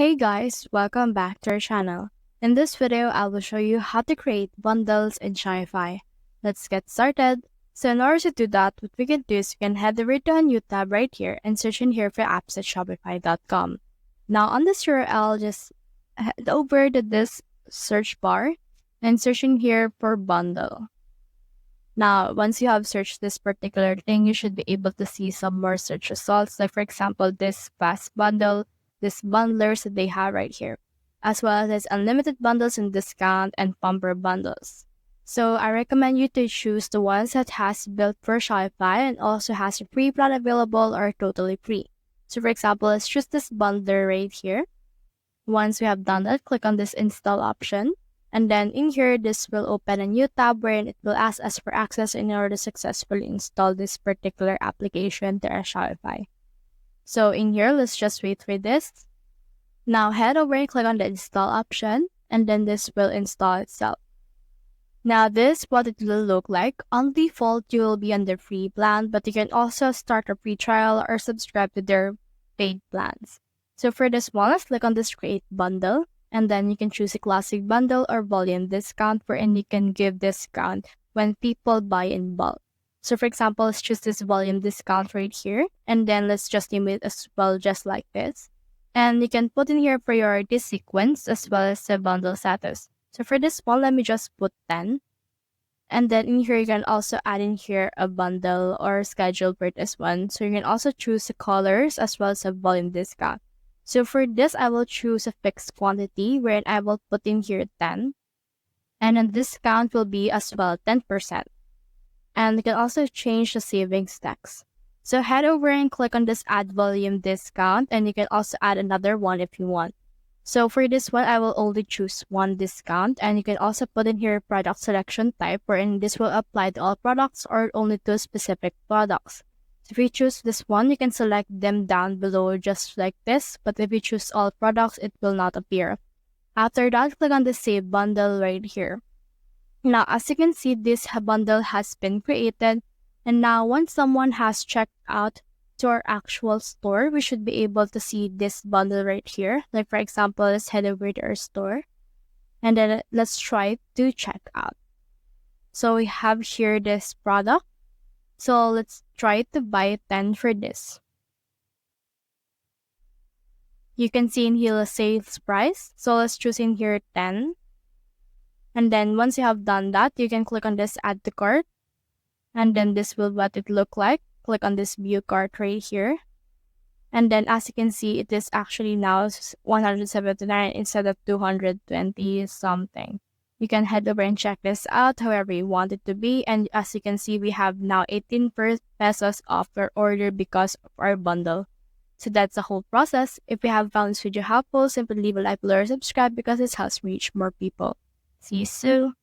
Hey guys, welcome back to our channel. In this video, I will show you how to create bundles in Shopify. Let's get started. So in order to do that, what we can do is we can head over to a new tab right here and search in here for apps at shopify.com. Now on this URL, just head over to this search bar and search in here for bundle. Now, once you have searched this particular thing, you should be able to see some more search results. Like for example, this fast bundle, this bundlers that they have right here, as well as this unlimited bundles and discount and bumper bundles. So I recommend you to choose the ones that has built for Shopify and also has a free plan available or totally free. So for example, let's choose this bundler right here. Once we have done that, click on this install option. And then in here, this will open a new tab wherein it will ask us for access in order to successfully install this particular application to our Shopify. So in here, let's just wait for this. Now head over and click on the install option, and then this will install itself. Now this is what it will look like. On default, you will be on the free plan, but you can also start a free trial or subscribe to their paid plans. So for this one, let's click on this create bundle. And then you can choose a classic bundle or volume discount, wherein you can give discount when people buy in bulk. So for example, let's choose this volume discount right here. And then let's just name it as well, just like this. And you can put in here priority sequence as well as the bundle status. So for this one, let me just put 10. And then in here, you can also add in here a bundle or schedule for this one. So you can also choose the colors as well as a volume discount. So for this, I will choose a fixed quantity wherein I will put in here 10. And then discount will be as well 10%. And you can also change the savings text. So head over and click on this add volume discount, and you can also add another one if you want. So for this one, I will only choose one discount, and you can also put in here product selection type, wherein this will apply to all products or only to specific products. If you choose this one, you can select them down below just like this, but if you choose all products, it will not appear. After that, click on the save bundle right here. Now, as you can see, this bundle has been created, and now once someone has checked out to our actual store, we should be able to see this bundle right here. Like for example, let's head over to our store, and then let's try to check out. So we have here this product. So let's try to buy 10 for this. You can see in here the sales price. So let's choose in here 10. And then once you have done that, you can click on this add to cart. And then this will what it look like. Click on this view cart right here. And then as you can see, it is actually now 179 instead of 220 something. You can head over and check this out however you want it to be. And as you can see, we have now 18 pesos off our order because of our bundle. So that's the whole process. If you have found this video helpful, simply leave a like below or subscribe because it helps reach more people. See you soon.